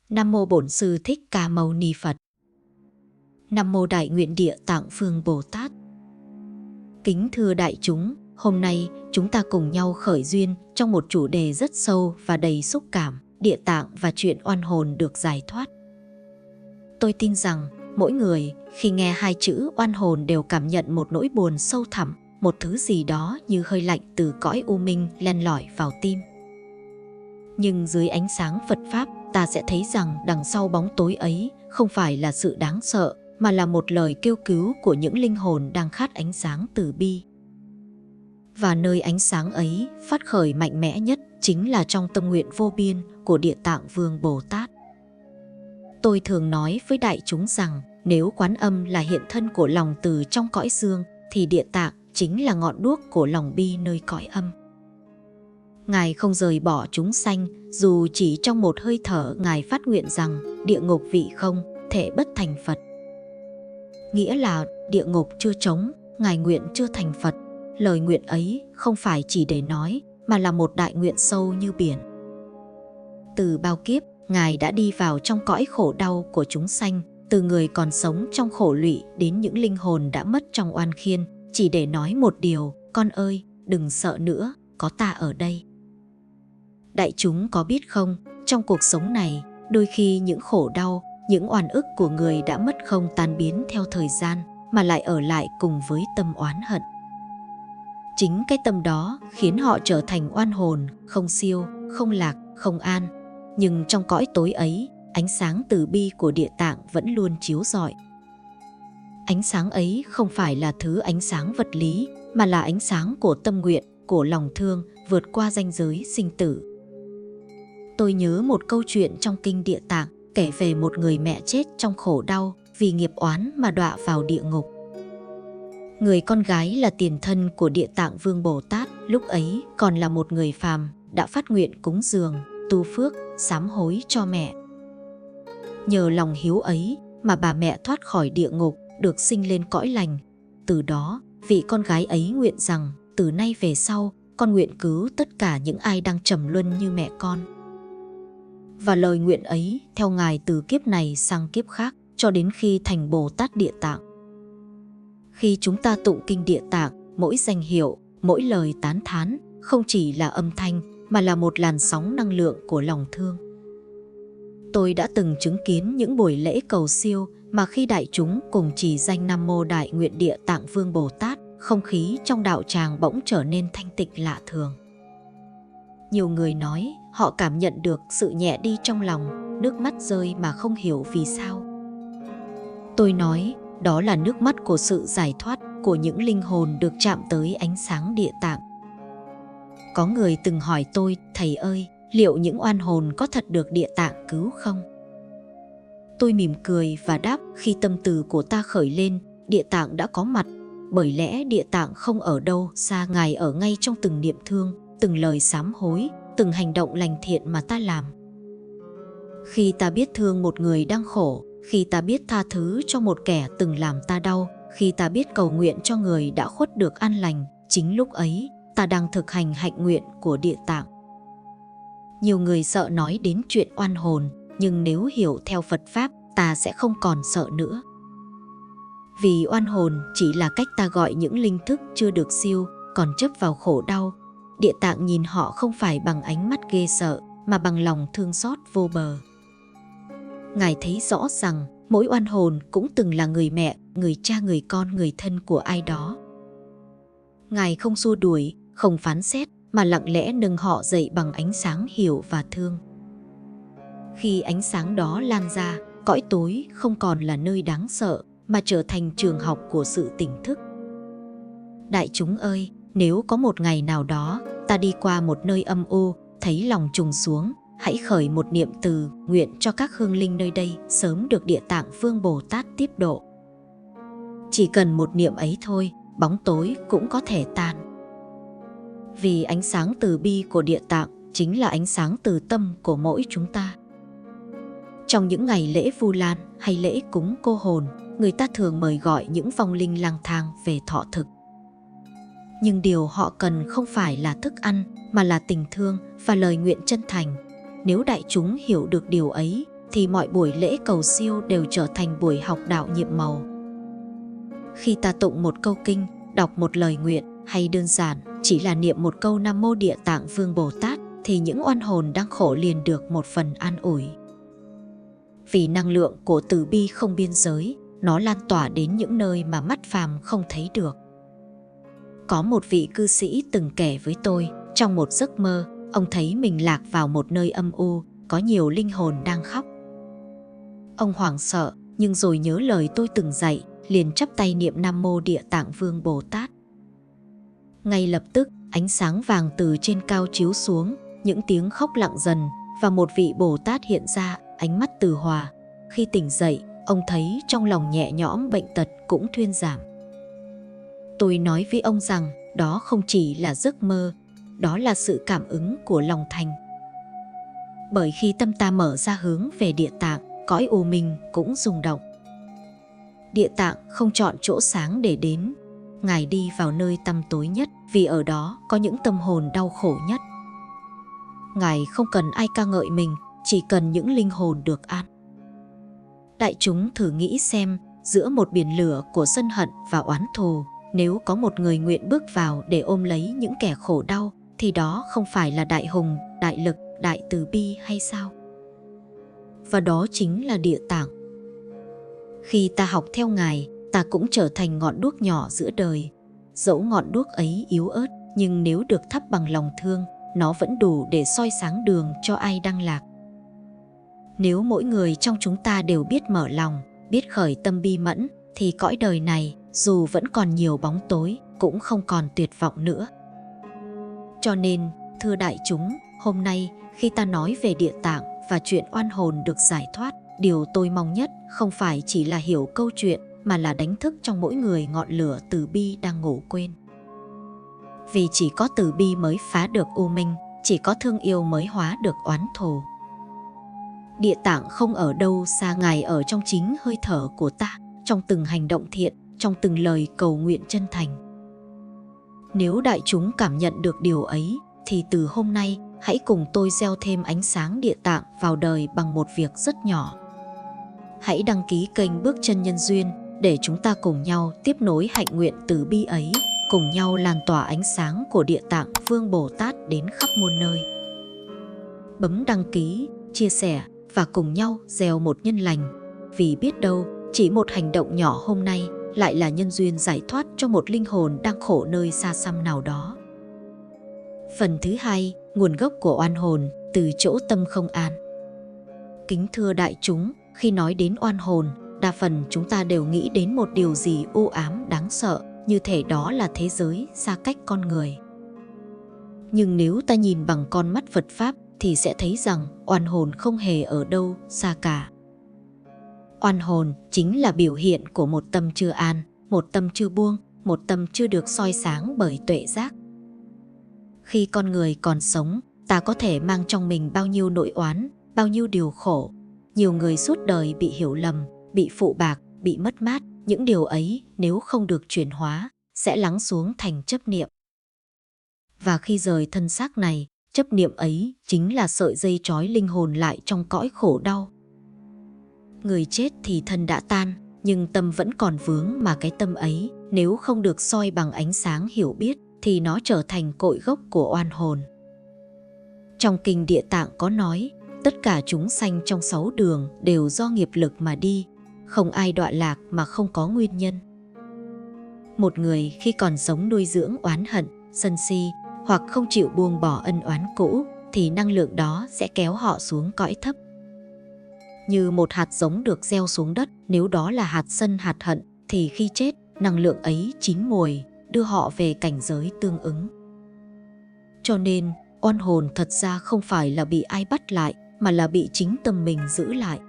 Nam mô Bổn Sư Thích Ca Mâu Ni Phật. Nam mô Đại Nguyện Địa Tạng Vương Bồ Tát. Kính thưa đại chúng, hôm nay chúng ta cùng nhau khởi duyên trong một chủ đề rất sâu và đầy xúc cảm, địa tạng và chuyện oan hồn được giải thoát. Tôi tin rằng mỗi người khi nghe hai chữ oan hồn đều cảm nhận một nỗi buồn sâu thẳm, một thứ gì đó như hơi lạnh từ cõi u minh len lỏi vào tim. Nhưng dưới ánh sáng Phật Pháp, ta sẽ thấy rằng đằng sau bóng tối ấy không phải là sự đáng sợ, mà là một lời kêu cứu của những linh hồn đang khát ánh sáng từ bi. Và nơi ánh sáng ấy phát khởi mạnh mẽ nhất chính là trong tâm nguyện vô biên của Địa Tạng Vương Bồ Tát. Tôi thường nói với đại chúng rằng nếu Quán Âm là hiện thân của lòng từ trong cõi dương, thì Địa Tạng chính là ngọn đuốc của lòng bi nơi cõi âm. Ngài không rời bỏ chúng sanh, dù chỉ trong một hơi thở Ngài phát nguyện rằng địa ngục vị không, thể bất thành Phật. Nghĩa là địa ngục chưa trống, Ngài nguyện chưa thành Phật. Lời nguyện ấy không phải chỉ để nói, mà là một đại nguyện sâu như biển. Từ bao kiếp, Ngài đã đi vào trong cõi khổ đau của chúng sanh, từ người còn sống trong khổ lụy đến những linh hồn đã mất trong oan khiên, chỉ để nói một điều: con ơi, đừng sợ nữa, có ta ở đây. Đại chúng có biết không, trong cuộc sống này, đôi khi những khổ đau, những oan ức của người đã mất không tan biến theo thời gian, mà lại ở lại cùng với tâm oán hận. Chính cái tâm đó khiến họ trở thành oan hồn, không siêu, không lạc, không an. Nhưng trong cõi tối ấy, ánh sáng từ bi của Địa Tạng vẫn luôn chiếu rọi. Ánh sáng ấy không phải là thứ ánh sáng vật lý, mà là ánh sáng của tâm nguyện, của lòng thương, vượt qua ranh giới sinh tử. Tôi nhớ một câu chuyện trong kinh Địa Tạng kể về một người mẹ chết trong khổ đau vì nghiệp oán mà đọa vào địa ngục. Người con gái là tiền thân của Địa Tạng Vương Bồ Tát, lúc ấy còn là một người phàm, đã phát nguyện cúng dường, tu phước, sám hối cho mẹ. Nhờ lòng hiếu ấy mà bà mẹ thoát khỏi địa ngục, được sinh lên cõi lành. Từ đó, vị con gái ấy nguyện rằng từ nay về sau, con nguyện cứu tất cả những ai đang trầm luân như mẹ con. Và lời nguyện ấy theo Ngài từ kiếp này sang kiếp khác, cho đến khi thành Bồ Tát Địa Tạng. Khi chúng ta tụng kinh Địa Tạng, mỗi danh hiệu, mỗi lời tán thán không chỉ là âm thanh, mà là một làn sóng năng lượng của lòng thương. Tôi đã từng chứng kiến những buổi lễ cầu siêu mà khi đại chúng cùng trì danh Nam Mô Đại Nguyện Địa Tạng Vương Bồ Tát, không khí trong đạo tràng bỗng trở nên thanh tịnh lạ thường. Nhiều người nói họ cảm nhận được sự nhẹ đi trong lòng, nước mắt rơi mà không hiểu vì sao. Tôi nói đó là nước mắt của sự giải thoát, của những linh hồn được chạm tới ánh sáng Địa Tạng. Có người từng hỏi tôi: thầy ơi, liệu những oan hồn có thật được Địa Tạng cứu không? Tôi mỉm cười và đáp: khi tâm từ của ta khởi lên, Địa Tạng đã có mặt. Bởi lẽ Địa Tạng không ở đâu xa, Ngài ở ngay trong từng niệm thương, từng lời sám hối, từng hành động lành thiện mà ta làm. Khi ta biết thương một người đang khổ, khi ta biết tha thứ cho một kẻ từng làm ta đau, khi ta biết cầu nguyện cho người đã khuất được an lành, chính lúc ấy ta đang thực hành hạnh nguyện của Địa Tạng. Nhiều người sợ nói đến chuyện oan hồn, nhưng nếu hiểu theo Phật Pháp, ta sẽ không còn sợ nữa. Vì oan hồn chỉ là cách ta gọi những linh thức chưa được siêu, còn chấp vào khổ đau. Địa Tạng nhìn họ không phải bằng ánh mắt ghê sợ, mà bằng lòng thương xót vô bờ. Ngài thấy rõ rằng mỗi oan hồn cũng từng là người mẹ, người cha, người con, người thân của ai đó. Ngài không xua đuổi, không phán xét, mà lặng lẽ nâng họ dậy bằng ánh sáng hiểu và thương. Khi ánh sáng đó lan ra, cõi tối không còn là nơi đáng sợ, mà trở thành trường học của sự tỉnh thức. Đại chúng ơi, nếu có một ngày nào đó ta đi qua một nơi âm u, thấy lòng trùng xuống, hãy khởi một niệm từ nguyện cho các hương linh nơi đây sớm được Địa Tạng Vương Bồ Tát tiếp độ. Chỉ cần một niệm ấy thôi, bóng tối cũng có thể tan. Vì ánh sáng từ bi của Địa Tạng chính là ánh sáng từ tâm của mỗi chúng ta. Trong những ngày lễ Vu Lan hay lễ cúng cô hồn, người ta thường mời gọi những vong linh lang thang về thọ thực. Nhưng điều họ cần không phải là thức ăn, mà là tình thương và lời nguyện chân thành. Nếu đại chúng hiểu được điều ấy, thì mọi buổi lễ cầu siêu đều trở thành buổi học đạo nhiệm màu. Khi ta tụng một câu kinh, đọc một lời nguyện hay đơn giản chỉ là niệm một câu Nam Mô Địa Tạng Vương Bồ Tát thì những oan hồn đang khổ liền được một phần an ủi. Vì năng lượng của từ bi không biên giới, nó lan tỏa đến những nơi mà mắt phàm không thấy được. Có một vị cư sĩ từng kể với tôi, trong một giấc mơ, ông thấy mình lạc vào một nơi âm u, có nhiều linh hồn đang khóc. Ông hoảng sợ, nhưng rồi nhớ lời tôi từng dạy, liền chắp tay niệm Nam Mô Địa Tạng Vương Bồ Tát. Ngay lập tức, ánh sáng vàng từ trên cao chiếu xuống, những tiếng khóc lặng dần, và một vị Bồ Tát hiện ra, ánh mắt từ hòa. Khi tỉnh dậy, ông thấy trong lòng nhẹ nhõm, bệnh tật cũng thuyên giảm. Tôi nói với ông rằng, đó không chỉ là giấc mơ, đó là sự cảm ứng của lòng thành. Bởi khi tâm ta mở ra hướng về Địa Tạng, cõi u minh cũng rung động. Địa Tạng không chọn chỗ sáng để đến, Ngài đi vào nơi tăm tối nhất, vì ở đó có những tâm hồn đau khổ nhất. Ngài không cần ai ca ngợi mình, chỉ cần những linh hồn được an. Đại chúng thử nghĩ xem, giữa một biển lửa của sân hận và oán thù, nếu có một người nguyện bước vào để ôm lấy những kẻ khổ đau, thì đó không phải là đại hùng, đại lực, đại từ bi hay sao? Và đó chính là Địa Tạng. Khi ta học theo Ngài, ta cũng trở thành ngọn đuốc nhỏ giữa đời. Dẫu ngọn đuốc ấy yếu ớt, nhưng nếu được thắp bằng lòng thương, nó vẫn đủ để soi sáng đường cho ai đang lạc. Nếu mỗi người trong chúng ta đều biết mở lòng, biết khởi tâm bi mẫn, thì cõi đời này, dù vẫn còn nhiều bóng tối, cũng không còn tuyệt vọng nữa. Cho nên, thưa đại chúng, hôm nay khi ta nói về Địa Tạng và chuyện oan hồn được giải thoát, điều tôi mong nhất không phải chỉ là hiểu câu chuyện, mà là đánh thức trong mỗi người ngọn lửa từ bi đang ngủ quên. Vì chỉ có từ bi mới phá được u minh, chỉ có thương yêu mới hóa được oán thù. Địa Tạng không ở đâu xa, Ngài ở trong chính hơi thở của ta, trong từng hành động thiện, trong từng lời cầu nguyện chân thành. Nếu đại chúng cảm nhận được điều ấy, thì từ hôm nay, hãy cùng tôi gieo thêm ánh sáng Địa Tạng vào đời bằng một việc rất nhỏ. Hãy đăng ký kênh Bước Chân Nhân Duyên để chúng ta cùng nhau tiếp nối hạnh nguyện từ bi ấy, cùng nhau lan tỏa ánh sáng của Địa Tạng Vương Bồ Tát đến khắp muôn nơi. Bấm đăng ký, chia sẻ và cùng nhau gieo một nhân lành, vì biết đâu chỉ một hành động nhỏ hôm nay lại là nhân duyên giải thoát cho một linh hồn đang khổ nơi xa xăm nào đó. Phần thứ hai, nguồn gốc của oan hồn từ chỗ tâm không an. Kính thưa đại chúng, khi nói đến oan hồn, đa phần chúng ta đều nghĩ đến một điều gì u ám đáng sợ, như thể đó là thế giới xa cách con người. Nhưng nếu ta nhìn bằng con mắt Phật Pháp thì sẽ thấy rằng oan hồn không hề ở đâu xa cả. Oan hồn chính là biểu hiện của một tâm chưa an, một tâm chưa buông, một tâm chưa được soi sáng bởi tuệ giác. Khi con người còn sống, ta có thể mang trong mình bao nhiêu nỗi oán, bao nhiêu điều khổ. Nhiều người suốt đời bị hiểu lầm, bị phụ bạc, bị mất mát. Những điều ấy nếu không được chuyển hóa, sẽ lắng xuống thành chấp niệm. Và khi rời thân xác này, chấp niệm ấy chính là sợi dây trói linh hồn lại trong cõi khổ đau. Người chết thì thân đã tan, nhưng tâm vẫn còn vướng, mà cái tâm ấy nếu không được soi bằng ánh sáng hiểu biết thì nó trở thành cội gốc của oan hồn. Trong kinh Địa Tạng có nói, tất cả chúng sanh trong 6 đường đều do nghiệp lực mà đi, không ai đọa lạc mà không có nguyên nhân. Một người khi còn sống nuôi dưỡng oán hận, sân si hoặc không chịu buông bỏ ân oán cũ thì năng lượng đó sẽ kéo họ xuống cõi thấp. Như một hạt giống được gieo xuống đất, nếu đó là hạt sân hạt hận thì khi chết, năng lượng ấy chín mùi, đưa họ về cảnh giới tương ứng. Cho nên, oan hồn thật ra không phải là bị ai bắt lại, mà là bị chính tâm mình giữ lại.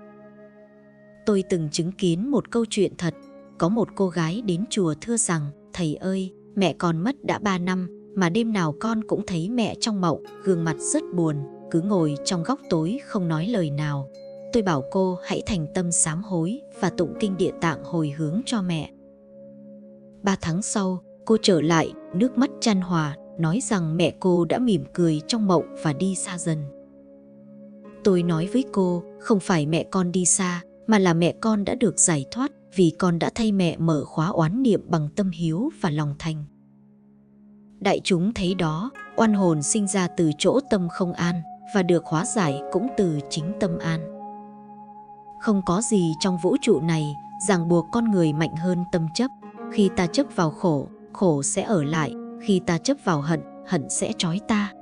Tôi từng chứng kiến một câu chuyện thật. Có một cô gái đến chùa thưa rằng, thầy ơi, mẹ con mất đã 3 năm, mà đêm nào con cũng thấy mẹ trong mộng, gương mặt rất buồn, cứ ngồi trong góc tối không nói lời nào. Tôi bảo cô hãy thành tâm sám hối và tụng kinh Địa Tạng hồi hướng cho mẹ. 3 tháng sau, cô trở lại, nước mắt chan hòa, nói rằng mẹ cô đã mỉm cười trong mộng và đi xa dần. Tôi nói với cô, không phải mẹ con đi xa, mà là mẹ con đã được giải thoát vì con đã thay mẹ mở khóa oán niệm bằng tâm hiếu và lòng thành. Đại chúng thấy đó, oan hồn sinh ra từ chỗ tâm không an và được hóa giải cũng từ chính tâm an. Không có gì trong vũ trụ này ràng buộc con người mạnh hơn tâm chấp. Khi ta chấp vào khổ, khổ sẽ ở lại. Khi ta chấp vào hận, hận sẽ trói ta.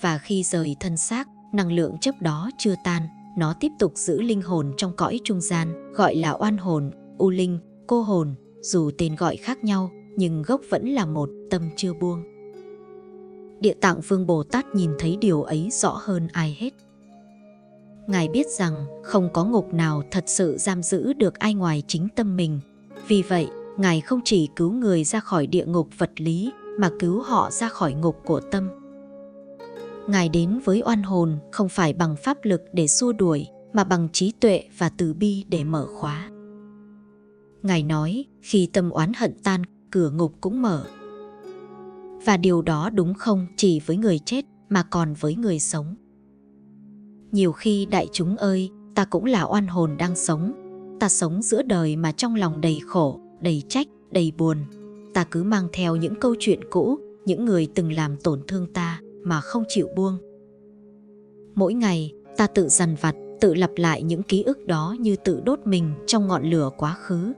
Và khi rời thân xác, năng lượng chấp đó chưa tan, nó tiếp tục giữ linh hồn trong cõi trung gian, gọi là oan hồn, u linh, cô hồn. Dù tên gọi khác nhau, nhưng gốc vẫn là một, tâm chưa buông. Địa Tạng Vương Bồ Tát nhìn thấy điều ấy rõ hơn ai hết. Ngài biết rằng không có ngục nào thật sự giam giữ được ai ngoài chính tâm mình. Vì vậy, Ngài không chỉ cứu người ra khỏi địa ngục vật lý, mà cứu họ ra khỏi ngục của tâm. Ngài đến với oan hồn không phải bằng pháp lực để xua đuổi, mà bằng trí tuệ và từ bi để mở khóa. Ngài nói, khi tâm oán hận tan, cửa ngục cũng mở. Và điều đó đúng không chỉ với người chết, mà còn với người sống. Nhiều khi đại chúng ơi, ta cũng là oan hồn đang sống. Ta sống giữa đời mà trong lòng đầy khổ, đầy trách, đầy buồn. Ta cứ mang theo những câu chuyện cũ, những người từng làm tổn thương ta mà không chịu buông. Mỗi ngày, ta tự dằn vặt, tự lặp lại những ký ức đó như tự đốt mình trong ngọn lửa quá khứ.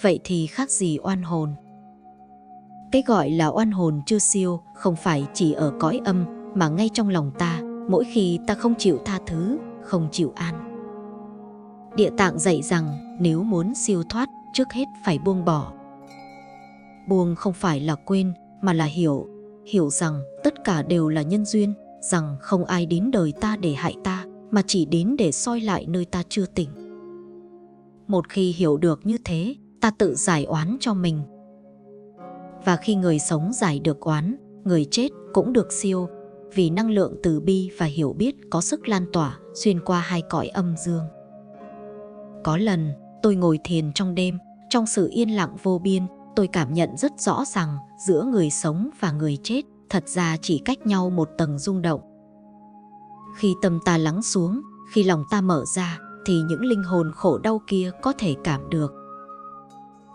Vậy thì khác gì oan hồn? Cái gọi là oan hồn chưa siêu không phải chỉ ở cõi âm, mà ngay trong lòng ta, mỗi khi ta không chịu tha thứ, không chịu an. Địa Tạng dạy rằng nếu muốn siêu thoát, trước hết phải buông bỏ. Buông không phải là quên, mà là hiểu. Hiểu rằng tất cả đều là nhân duyên, rằng không ai đến đời ta để hại ta, mà chỉ đến để soi lại nơi ta chưa tỉnh. Một khi hiểu được như thế, ta tự giải oán cho mình. Và khi người sống giải được oán, người chết cũng được siêu, vì năng lượng từ bi và hiểu biết có sức lan tỏa xuyên qua hai cõi âm dương. Có lần, tôi ngồi thiền trong đêm, trong sự yên lặng vô biên, tôi cảm nhận rất rõ rằng giữa người sống và người chết thật ra chỉ cách nhau một tầng rung động. Khi tâm ta lắng xuống, khi lòng ta mở ra, thì những linh hồn khổ đau kia có thể cảm được.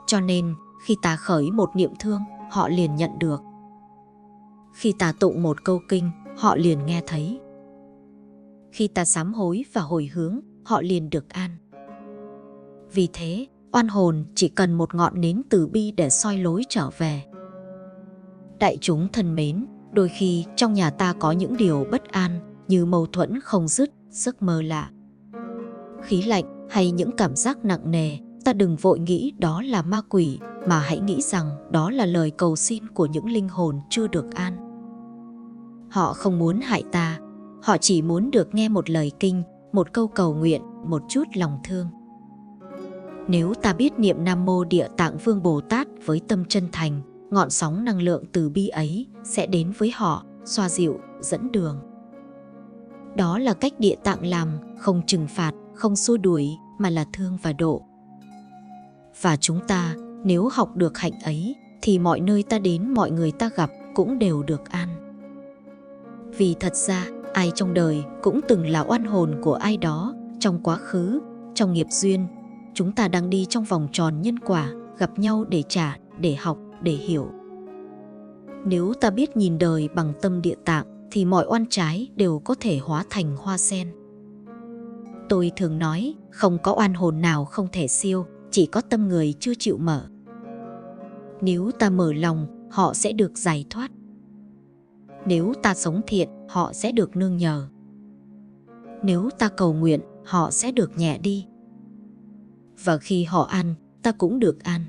Cho nên, khi ta khởi một niệm thương, họ liền nhận được. Khi ta tụng một câu kinh, họ liền nghe thấy. Khi ta sám hối và hồi hướng, họ liền được an. Vì thế, oan hồn chỉ cần một ngọn nến từ bi để soi lối trở về. Đại chúng thân mến, đôi khi trong nhà ta có những điều bất an như mâu thuẫn không dứt, giấc mơ lạ, khí lạnh hay những cảm giác nặng nề. Ta đừng vội nghĩ đó là ma quỷ, mà hãy nghĩ rằng đó là lời cầu xin của những linh hồn chưa được an. Họ không muốn hại ta, họ chỉ muốn được nghe một lời kinh, một câu cầu nguyện, một chút lòng thương. Nếu ta biết niệm Nam Mô Địa Tạng Vương Bồ Tát với tâm chân thành, ngọn sóng năng lượng từ bi ấy sẽ đến với họ, xoa dịu, dẫn đường. Đó là cách Địa Tạng làm, không trừng phạt, không xua đuổi, mà là thương và độ. Và chúng ta, nếu học được hạnh ấy, thì mọi nơi ta đến, mọi người ta gặp cũng đều được an. Vì thật ra, ai trong đời cũng từng là oan hồn của ai đó, trong quá khứ, trong nghiệp duyên. Chúng ta đang đi trong vòng tròn nhân quả, gặp nhau để trả, để học, để hiểu. Nếu ta biết nhìn đời bằng tâm Địa Tạng, thì mọi oan trái đều có thể hóa thành hoa sen. Tôi thường nói, không có oan hồn nào không thể siêu, chỉ có tâm người chưa chịu mở. Nếu ta mở lòng, họ sẽ được giải thoát. Nếu ta sống thiện, họ sẽ được nương nhờ. Nếu ta cầu nguyện, họ sẽ được nhẹ đi. Và khi họ an, ta cũng được an.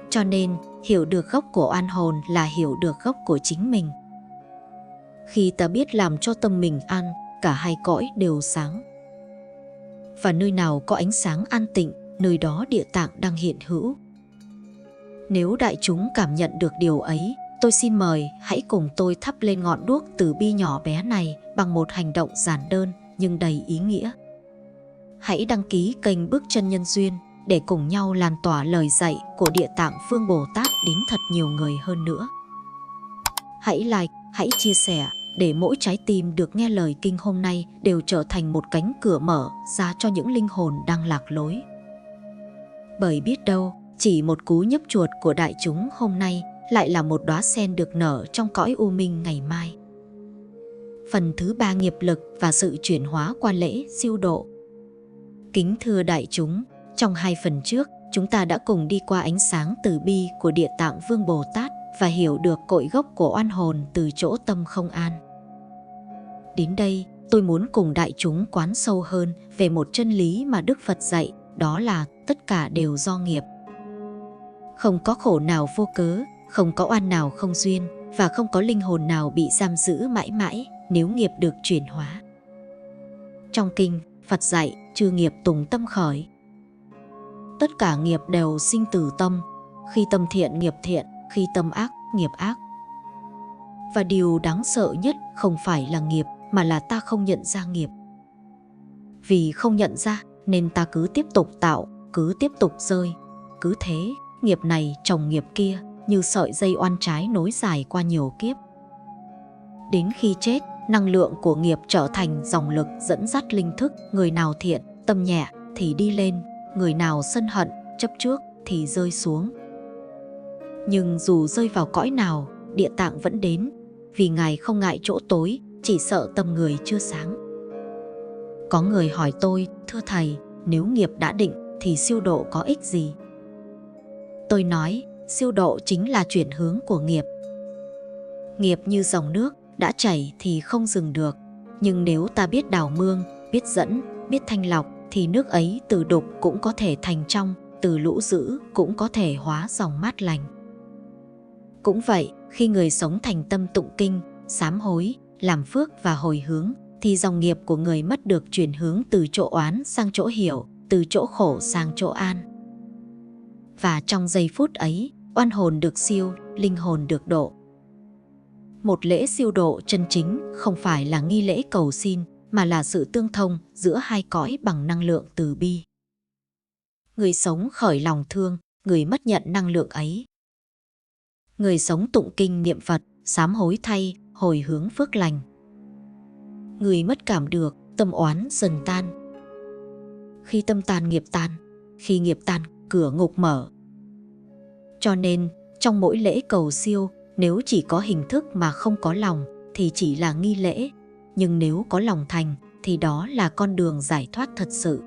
Cho nên, hiểu được gốc của oan hồn là hiểu được gốc của chính mình. Khi ta biết làm cho tâm mình an, cả hai cõi đều sáng. Và nơi nào có ánh sáng an tịnh, nơi đó Địa Tạng đang hiện hữu. Nếu đại chúng cảm nhận được điều ấy, tôi xin mời hãy cùng tôi thắp lên ngọn đuốc từ bi nhỏ bé này bằng một hành động giản đơn nhưng đầy ý nghĩa. Hãy đăng ký kênh Bước Chân Nhân Duyên để cùng nhau lan tỏa lời dạy của Địa Tạng Vương Bồ Tát đến thật nhiều người hơn nữa. Hãy like, hãy chia sẻ để mỗi trái tim được nghe lời kinh hôm nay đều trở thành một cánh cửa mở ra cho những linh hồn đang lạc lối. Bởi biết đâu, chỉ một cú nhấp chuột của đại chúng hôm nay lại là một đóa sen được nở trong cõi u minh ngày mai. Phần thứ 3, nghiệp lực và sự chuyển hóa qua lễ siêu độ. Kính thưa đại chúng, trong 2 phần trước, chúng ta đã cùng đi qua ánh sáng từ bi của Địa Tạng Vương Bồ Tát và hiểu được cội gốc của oan hồn từ chỗ tâm không an. Đến đây, tôi muốn cùng đại chúng quán sâu hơn về một chân lý mà Đức Phật dạy, đó là tất cả đều do nghiệp. Không có khổ nào vô cớ, không có oan nào không duyên, và không có linh hồn nào bị giam giữ mãi mãi nếu nghiệp được chuyển hóa. Trong kinh, Phật dạy chư nghiệp tùng tâm khởi. Tất cả nghiệp đều sinh từ tâm, khi tâm thiện nghiệp thiện, khi tâm ác nghiệp ác. Và điều đáng sợ nhất không phải là nghiệp mà là ta không nhận ra nghiệp. Vì không nhận ra nên ta cứ tiếp tục tạo, cứ tiếp tục rơi. Cứ thế, nghiệp này chồng nghiệp kia như sợi dây oan trái nối dài qua nhiều kiếp. Đến khi chết, năng lượng của nghiệp trở thành dòng lực dẫn dắt linh thức. Người nào thiện, tâm nhẹ thì đi lên, người nào sân hận, chấp trước thì rơi xuống. Nhưng dù rơi vào cõi nào, Địa Tạng vẫn đến, vì Ngài không ngại chỗ tối, chỉ sợ tâm người chưa sáng. Có người hỏi tôi, thưa Thầy, nếu nghiệp đã định thì siêu độ có ích gì? Tôi nói, siêu độ chính là chuyển hướng của nghiệp. Nghiệp như dòng nước, đã chảy thì không dừng được. Nhưng nếu ta biết đào mương, biết dẫn, biết thanh lọc, thì nước ấy từ đục cũng có thể thành trong, từ lũ dữ cũng có thể hóa dòng mát lành. Cũng vậy, khi người sống thành tâm tụng kinh, sám hối, làm phước và hồi hướng, thì dòng nghiệp của người mất được chuyển hướng từ chỗ oán sang chỗ hiểu, từ chỗ khổ sang chỗ an. Và trong giây phút ấy, oan hồn được siêu, linh hồn được độ. Một lễ siêu độ chân chính không phải là nghi lễ cầu xin, mà là sự tương thông giữa hai cõi bằng năng lượng từ bi. Người sống khởi lòng thương, người mất nhận năng lượng ấy. Người sống tụng kinh niệm Phật, sám hối thay, hồi hướng phước lành. Người mất cảm được, tâm oán dần tan. Khi tâm tan nghiệp tan, khi nghiệp tan cửa ngục mở. Cho nên, trong mỗi lễ cầu siêu, nếu chỉ có hình thức mà không có lòng thì chỉ là nghi lễ, nhưng nếu có lòng thành thì đó là con đường giải thoát thật sự.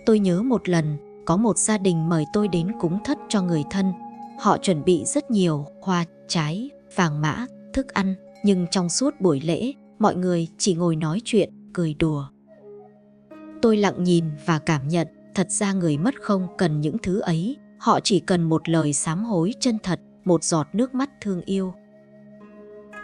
Tôi nhớ một lần, có một gia đình mời tôi đến cúng thất cho người thân. Họ chuẩn bị rất nhiều hoa, trái, vàng mã, thức ăn, nhưng trong suốt buổi lễ, mọi người chỉ ngồi nói chuyện, cười đùa. Tôi lặng nhìn và cảm nhận, thật ra người mất không cần những thứ ấy, họ chỉ cần một lời sám hối chân thật, một giọt nước mắt thương yêu.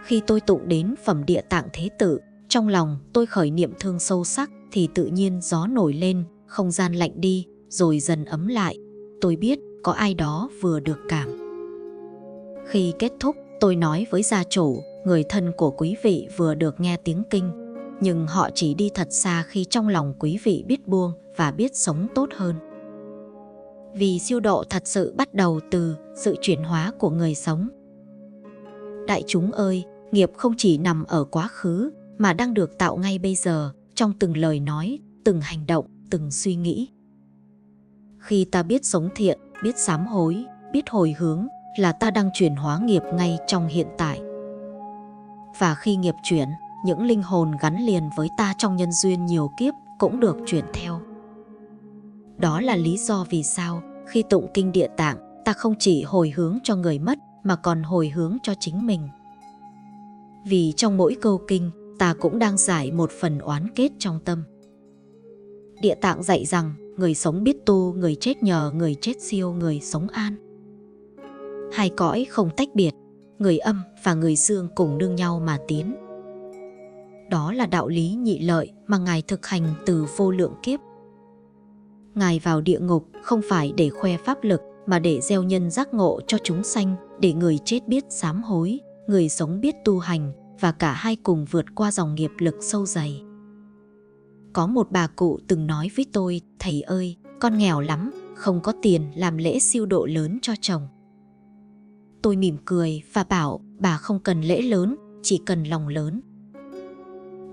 Khi tôi tụng đến phẩm Địa Tạng Thế Tử, trong lòng tôi khởi niệm thương sâu sắc thì tự nhiên gió nổi lên, không gian lạnh đi, rồi dần ấm lại. Tôi biết có ai đó vừa được cảm. Khi kết thúc, tôi nói với gia chủ, người thân của quý vị vừa được nghe tiếng kinh, nhưng họ chỉ đi thật xa khi trong lòng quý vị biết buông và biết sống tốt hơn. Vì siêu độ thật sự bắt đầu từ sự chuyển hóa của người sống. Đại chúng ơi, nghiệp không chỉ nằm ở quá khứ mà đang được tạo ngay bây giờ, trong từng lời nói, từng hành động, từng suy nghĩ. Khi ta biết sống thiện, biết sám hối, biết hồi hướng là ta đang chuyển hóa nghiệp ngay trong hiện tại. Và khi nghiệp chuyển, những linh hồn gắn liền với ta trong nhân duyên nhiều kiếp cũng được chuyển theo. Đó là lý do vì sao khi tụng kinh Địa Tạng, ta không chỉ hồi hướng cho người mất mà còn hồi hướng cho chính mình. Vì trong mỗi câu kinh, ta cũng đang giải một phần oán kết trong tâm. Địa Tạng dạy rằng, người sống biết tu, người chết nhờ, người chết siêu, người sống an. Hai cõi không tách biệt, người âm và người dương cùng nương nhau mà tiến. Đó là đạo lý nhị lợi mà Ngài thực hành từ vô lượng kiếp. Ngài vào địa ngục không phải để khoe pháp lực mà để gieo nhân giác ngộ cho chúng sanh, để người chết biết sám hối, người sống biết tu hành và cả hai cùng vượt qua dòng nghiệp lực sâu dày. Có một bà cụ từng nói với tôi, thầy ơi, con nghèo lắm, không có tiền làm lễ siêu độ lớn cho chồng. Tôi mỉm cười và bảo bà không cần lễ lớn, chỉ cần lòng lớn.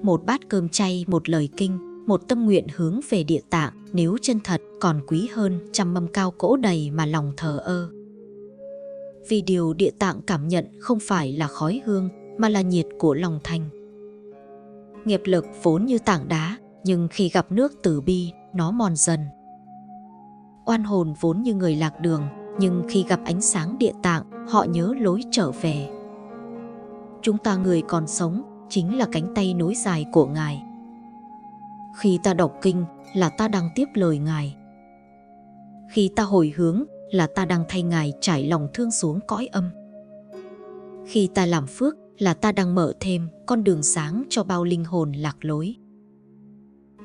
Một bát cơm chay, một lời kinh, một tâm nguyện hướng về Địa Tạng, nếu chân thật còn quý hơn trăm mâm cao cỗ đầy mà lòng thờ ơ. Vì điều Địa Tạng cảm nhận không phải là khói hương, mà là nhiệt của lòng thành. Nghiệp lực vốn như tảng đá, nhưng khi gặp nước từ bi, nó mòn dần. Oan hồn vốn như người lạc đường, nhưng khi gặp ánh sáng Địa Tạng, họ nhớ lối trở về. Chúng ta người còn sống chính là cánh tay nối dài của Ngài. Khi ta đọc kinh là ta đang tiếp lời Ngài. Khi ta hồi hướng là ta đang thay Ngài trải lòng thương xuống cõi âm. Khi ta làm phước là ta đang mở thêm con đường sáng cho bao linh hồn lạc lối.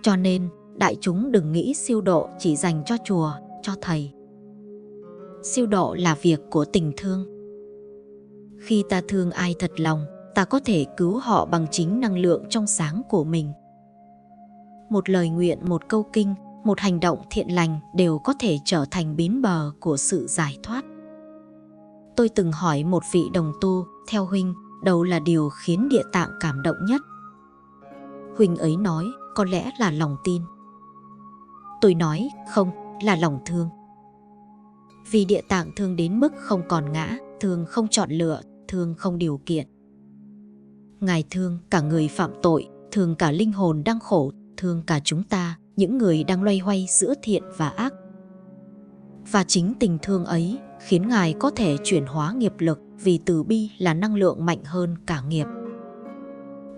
Cho nên, đại chúng đừng nghĩ siêu độ chỉ dành cho chùa, cho thầy. Siêu độ là việc của tình thương. Khi ta thương ai thật lòng, ta có thể cứu họ bằng chính năng lượng trong sáng của mình. Một lời nguyện, một câu kinh, một hành động thiện lành đều có thể trở thành bến bờ của sự giải thoát. Tôi từng hỏi một vị đồng tu, theo huynh, đâu là điều khiến Địa Tạng cảm động nhất? Huynh ấy nói, có lẽ là lòng tin. Tôi nói, không, là lòng thương. Vì Địa Tạng thương đến mức không còn ngã, thương không chọn lựa, thương không điều kiện. Ngài thương cả người phạm tội, thương cả linh hồn đang khổ, thương cả chúng ta, những người đang loay hoay giữa thiện và ác. Và chính tình thương ấy khiến Ngài có thể chuyển hóa nghiệp lực, vì từ bi là năng lượng mạnh hơn cả nghiệp.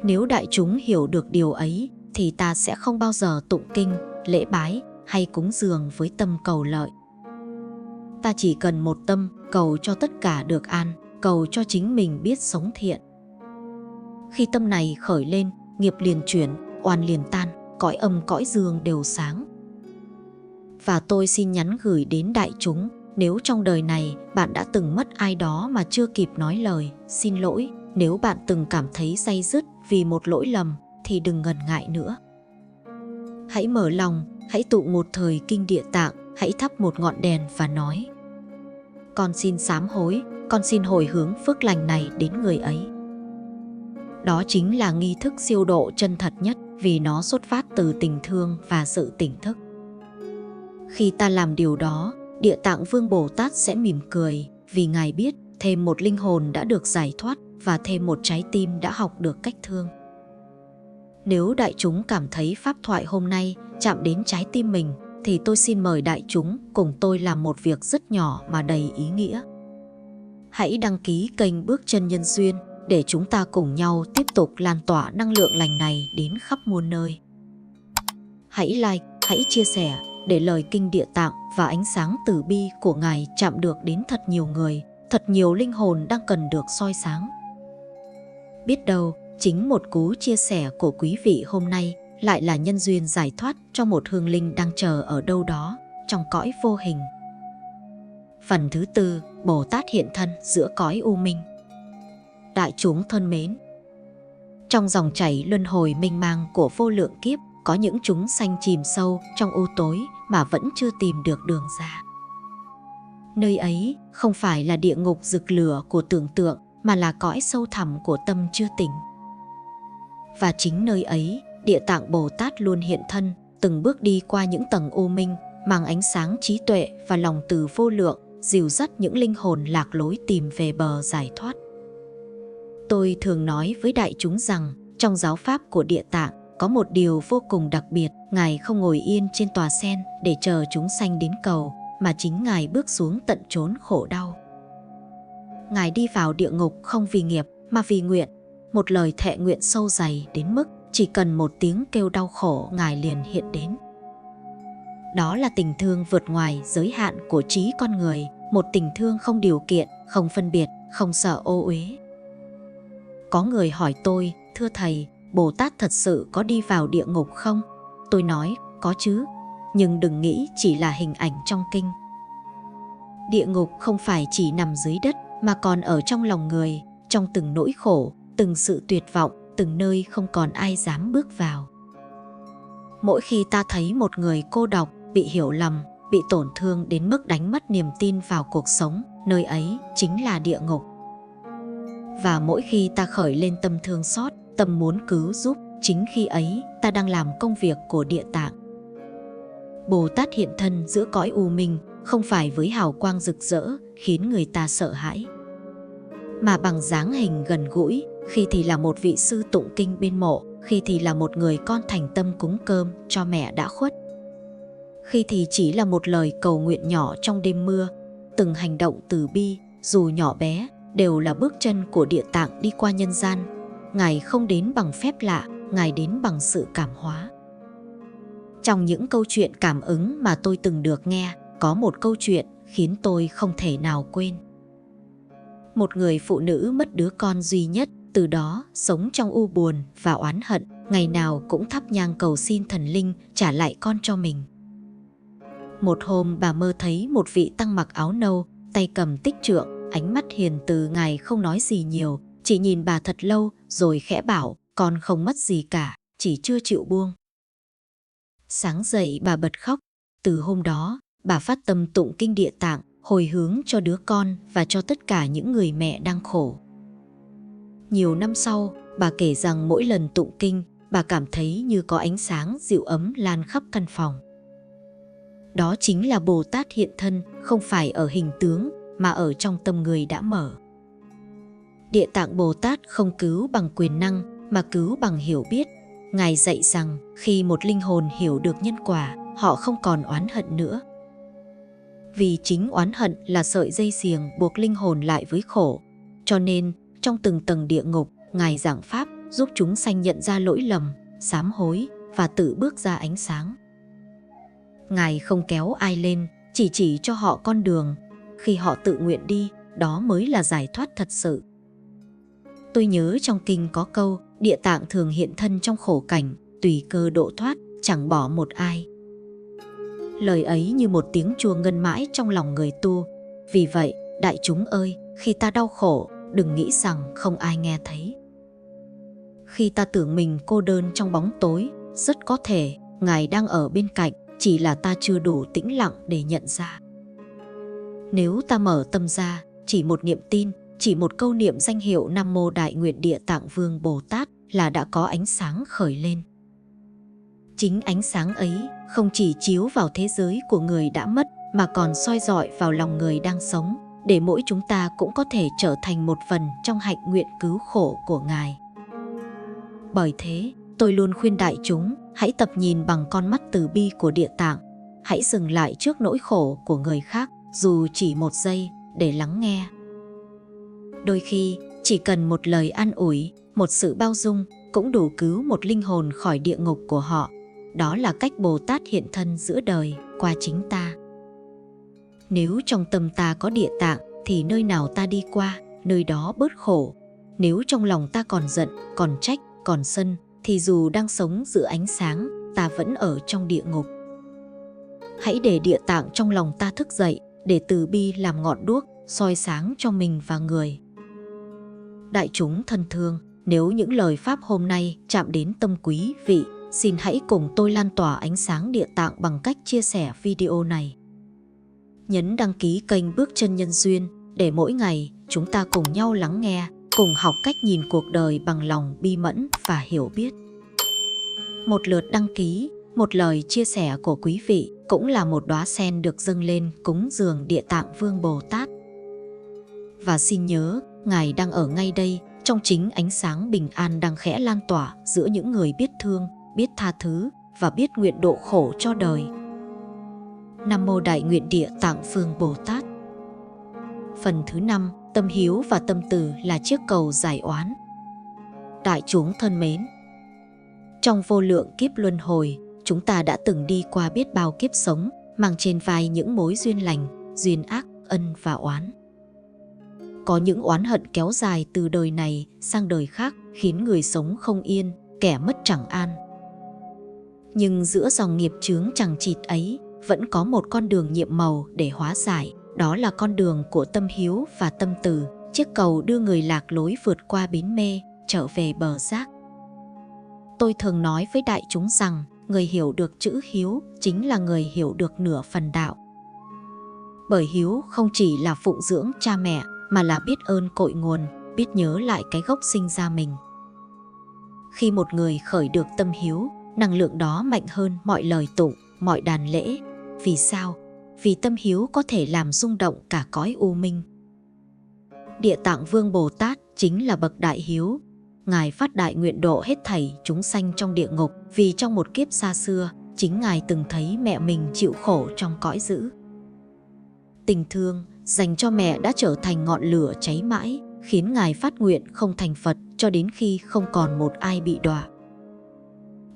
Nếu đại chúng hiểu được điều ấy thì ta sẽ không bao giờ tụng kinh, lễ bái hay cúng dường với tâm cầu lợi. Ta chỉ cần một tâm cầu cho tất cả được an, cầu cho chính mình biết sống thiện. Khi tâm này khởi lên, nghiệp liền chuyển, oan liền tan, cõi âm cõi dương đều sáng. Và tôi xin nhắn gửi đến đại chúng, nếu trong đời này bạn đã từng mất ai đó mà chưa kịp nói lời xin lỗi, nếu bạn từng cảm thấy day dứt vì một lỗi lầm thì đừng ngần ngại nữa. Hãy mở lòng, hãy tụng một thời kinh Địa Tạng, hãy thắp một ngọn đèn và nói: con xin sám hối, con xin hồi hướng phước lành này đến người ấy. Đó chính là nghi thức siêu độ chân thật nhất, vì nó xuất phát từ tình thương và sự tỉnh thức. Khi ta làm điều đó, Địa Tạng Vương Bồ Tát sẽ mỉm cười, vì Ngài biết thêm một linh hồn đã được giải thoát và thêm một trái tim đã học được cách thương. Nếu đại chúng cảm thấy pháp thoại hôm nay chạm đến trái tim mình, thì tôi xin mời đại chúng cùng tôi làm một việc rất nhỏ mà đầy ý nghĩa. Hãy đăng ký kênh Bước Chân Nhân Duyên để chúng ta cùng nhau tiếp tục lan tỏa năng lượng lành này đến khắp muôn nơi. Hãy like, hãy chia sẻ để lời kinh Địa Tạng và ánh sáng từ bi của Ngài chạm được đến thật nhiều người, thật nhiều linh hồn đang cần được soi sáng. Biết đâu, chính một cú chia sẻ của quý vị hôm nay lại là nhân duyên giải thoát cho một hương linh đang chờ ở đâu đó trong cõi vô hình. Phần thứ tư, Bồ Tát hiện thân giữa cõi u minh. Đại chúng thân mến, trong dòng chảy luân hồi mênh mang của vô lượng kiếp, có những chúng sanh chìm sâu trong u tối mà vẫn chưa tìm được đường ra. Nơi ấy không phải là địa ngục rực lửa của tưởng tượng, mà là cõi sâu thẳm của tâm chưa tỉnh. Và chính nơi ấy, Địa Tạng Bồ Tát luôn hiện thân, từng bước đi qua những tầng u minh, mang ánh sáng trí tuệ và lòng từ vô lượng, dìu dắt những linh hồn lạc lối tìm về bờ giải thoát. Tôi thường nói với đại chúng rằng, trong giáo pháp của Địa Tạng có một điều vô cùng đặc biệt. Ngài không ngồi yên trên tòa sen để chờ chúng sanh đến cầu, mà chính Ngài bước xuống tận chốn khổ đau. Ngài đi vào địa ngục không vì nghiệp mà vì nguyện, một lời thệ nguyện sâu dày đến mức chỉ cần một tiếng kêu đau khổ Ngài liền hiện đến. Đó là tình thương vượt ngoài giới hạn của trí con người, một tình thương không điều kiện, không phân biệt, không sợ ô uế. Có người hỏi tôi, thưa thầy, Bồ Tát thật sự có đi vào địa ngục không? Tôi nói, có chứ, nhưng đừng nghĩ chỉ là hình ảnh trong kinh. Địa ngục không phải chỉ nằm dưới đất, mà còn ở trong lòng người, trong từng nỗi khổ, từng sự tuyệt vọng, từng nơi không còn ai dám bước vào. Mỗi khi ta thấy một người cô độc, bị hiểu lầm, bị tổn thương đến mức đánh mất niềm tin vào cuộc sống, nơi ấy chính là địa ngục. Và mỗi khi ta khởi lên tâm thương xót, tâm muốn cứu giúp, chính khi ấy ta đang làm công việc của Địa Tạng. Bồ Tát hiện thân giữa cõi u minh, không phải với hào quang rực rỡ khiến người ta sợ hãi, mà bằng dáng hình gần gũi, khi thì là một vị sư tụng kinh bên mộ, khi thì là một người con thành tâm cúng cơm cho mẹ đã khuất, khi thì chỉ là một lời cầu nguyện nhỏ trong đêm mưa. Từng hành động từ bi, dù nhỏ bé, đều là bước chân của Địa Tạng đi qua nhân gian. Ngài không đến bằng phép lạ, Ngài đến bằng sự cảm hóa. Trong những câu chuyện cảm ứng mà tôi từng được nghe, có một câu chuyện khiến tôi không thể nào quên. Một người phụ nữ mất đứa con duy nhất, từ đó sống trong u buồn và oán hận, ngày nào cũng thắp nhang cầu xin thần linh trả lại con cho mình. Một hôm bà mơ thấy một vị tăng mặc áo nâu, tay cầm tích trượng, ánh mắt hiền từ. Ngài không nói gì nhiều, chỉ nhìn bà thật lâu rồi khẽ bảo, con không mất gì cả, chỉ chưa chịu buông. Sáng dậy bà bật khóc. Từ hôm đó, bà phát tâm tụng kinh Địa Tạng, hồi hướng cho đứa con và cho tất cả những người mẹ đang khổ. Nhiều năm sau, bà kể rằng mỗi lần tụng kinh, bà cảm thấy như có ánh sáng dịu ấm lan khắp căn phòng. Đó chính là Bồ Tát hiện thân, không phải ở hình tướng, mà ở trong tâm người đã mở. Địa Tạng Bồ Tát không cứu bằng quyền năng, mà cứu bằng hiểu biết. Ngài dạy rằng khi một linh hồn hiểu được nhân quả, họ không còn oán hận nữa. Vì chính oán hận là sợi dây xiềng buộc linh hồn lại với khổ. Cho nên, trong từng tầng địa ngục, Ngài giảng pháp giúp chúng sanh nhận ra lỗi lầm, sám hối và tự bước ra ánh sáng. Ngài không kéo ai lên, chỉ cho họ con đường. Khi họ tự nguyện đi, đó mới là giải thoát thật sự. Tôi nhớ trong kinh có câu, Địa Tạng thường hiện thân trong khổ cảnh, tùy cơ độ thoát, chẳng bỏ một ai. Lời ấy như một tiếng chuông ngân mãi trong lòng người tu. Vì vậy, đại chúng ơi, khi ta đau khổ, đừng nghĩ rằng không ai nghe thấy. Khi ta tưởng mình cô đơn trong bóng tối, rất có thể Ngài đang ở bên cạnh, chỉ là ta chưa đủ tĩnh lặng để nhận ra. Nếu ta mở tâm ra, chỉ một niệm tin, chỉ một câu niệm danh hiệu Nam Mô Đại Nguyện Địa Tạng Vương Bồ Tát là đã có ánh sáng khởi lên. Chính ánh sáng ấy không chỉ chiếu vào thế giới của người đã mất, mà còn soi rọi vào lòng người đang sống, để mỗi chúng ta cũng có thể trở thành một phần trong hạnh nguyện cứu khổ của Ngài. Bởi thế, tôi luôn khuyên đại chúng, hãy tập nhìn bằng con mắt từ bi của Địa Tạng. Hãy dừng lại trước nỗi khổ của người khác, dù chỉ một giây, để lắng nghe. Đôi khi, chỉ cần một lời an ủi, một sự bao dung, cũng đủ cứu một linh hồn khỏi địa ngục của họ. Đó là cách Bồ Tát hiện thân giữa đời, qua chính ta. Nếu trong tâm ta có Địa Tạng, thì nơi nào ta đi qua, nơi đó bớt khổ. Nếu trong lòng ta còn giận, còn trách, còn sân, thì dù đang sống giữa ánh sáng, ta vẫn ở trong địa ngục. Hãy để Địa Tạng trong lòng ta thức dậy, để từ bi làm ngọn đuốc, soi sáng cho mình và người. Đại chúng thân thương, nếu những lời pháp hôm nay chạm đến tâm quý vị, xin hãy cùng tôi lan tỏa ánh sáng Địa Tạng bằng cách chia sẻ video này. Nhấn đăng ký kênh Bước Chân Nhân Duyên để mỗi ngày chúng ta cùng nhau lắng nghe, cùng học cách nhìn cuộc đời bằng lòng bi mẫn và hiểu biết. Một lượt đăng ký, một lời chia sẻ của quý vị cũng là một đóa sen được dâng lên cúng dường Địa Tạng Vương Bồ Tát. Và xin nhớ, Ngài đang ở ngay đây, trong chính ánh sáng bình an đang khẽ lan tỏa giữa những người biết thương, biết tha thứ và biết nguyện độ khổ cho đời. Nam Mô Đại Nguyện Địa Tạng Vương Bồ Tát. Phần thứ 5, tâm hiếu và tâm từ là chiếc cầu giải oán. Đại chúng thân mến, trong vô lượng kiếp luân hồi, chúng ta đã từng đi qua biết bao kiếp sống, mang trên vai những mối duyên lành, duyên ác, ân và oán. Có những oán hận kéo dài từ đời này sang đời khác, khiến người sống không yên, kẻ mất chẳng an. Nhưng giữa dòng nghiệp chướng chằng chịt ấy, vẫn có một con đường nhiệm màu để hóa giải. Đó là con đường của tâm hiếu và tâm từ, chiếc cầu đưa người lạc lối vượt qua bến mê, trở về bờ giác. Tôi thường nói với đại chúng rằng, người hiểu được chữ hiếu chính là người hiểu được nửa phần đạo. Bởi hiếu không chỉ là phụng dưỡng cha mẹ, mà là biết ơn cội nguồn, biết nhớ lại cái gốc sinh ra mình. Khi một người khởi được tâm hiếu, năng lượng đó mạnh hơn mọi lời tụng, mọi đàn lễ. Vì sao? Vì tâm hiếu có thể làm rung động cả cõi u minh. Địa Tạng Vương Bồ Tát chính là bậc đại hiếu. Ngài phát đại nguyện độ hết thảy chúng sanh trong địa ngục, vì trong một kiếp xa xưa, chính Ngài từng thấy mẹ mình chịu khổ trong cõi dữ. Tình thương dành cho mẹ đã trở thành ngọn lửa cháy mãi, khiến Ngài phát nguyện không thành Phật cho đến khi không còn một ai bị đọa.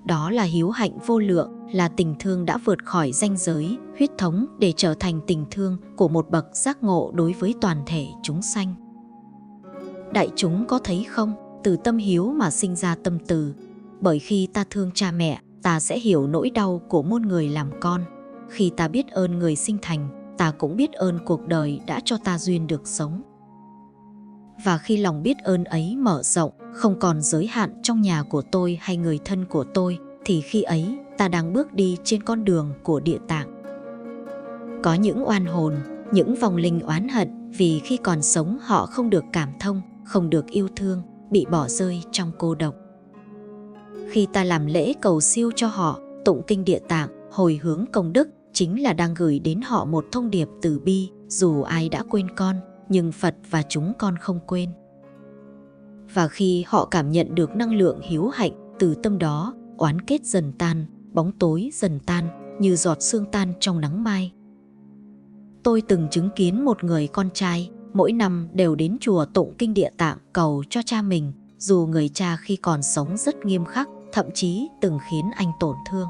Đó là hiếu hạnh vô lượng, là tình thương đã vượt khỏi ranh giới, huyết thống để trở thành tình thương của một bậc giác ngộ đối với toàn thể chúng sanh. Đại chúng có thấy không? Từ tâm hiếu mà sinh ra tâm từ. Bởi khi ta thương cha mẹ, ta sẽ hiểu nỗi đau của muôn người làm con. Khi ta biết ơn người sinh thành, ta cũng biết ơn cuộc đời đã cho ta duyên được sống. Và khi lòng biết ơn ấy mở rộng, không còn giới hạn trong nhà của tôi hay người thân của tôi, thì khi ấy ta đang bước đi trên con đường của Địa Tạng. Có những oan hồn, những vong linh oán hận vì khi còn sống họ không được cảm thông, không được yêu thương, bị bỏ rơi trong cô độc. Khi ta làm lễ cầu siêu cho họ, tụng kinh Địa Tạng, hồi hướng công đức, chính là đang gửi đến họ một thông điệp từ bi. Dù ai đã quên con, nhưng Phật và chúng con không quên. Và khi họ cảm nhận được năng lượng hiếu hạnh, từ tâm đó, oán kết dần tan, bóng tối dần tan, như giọt sương tan trong nắng mai. Tôi từng chứng kiến một người con trai, mỗi năm đều đến chùa tụng kinh Địa Tạng cầu cho cha mình, dù người cha khi còn sống rất nghiêm khắc, thậm chí từng khiến anh tổn thương.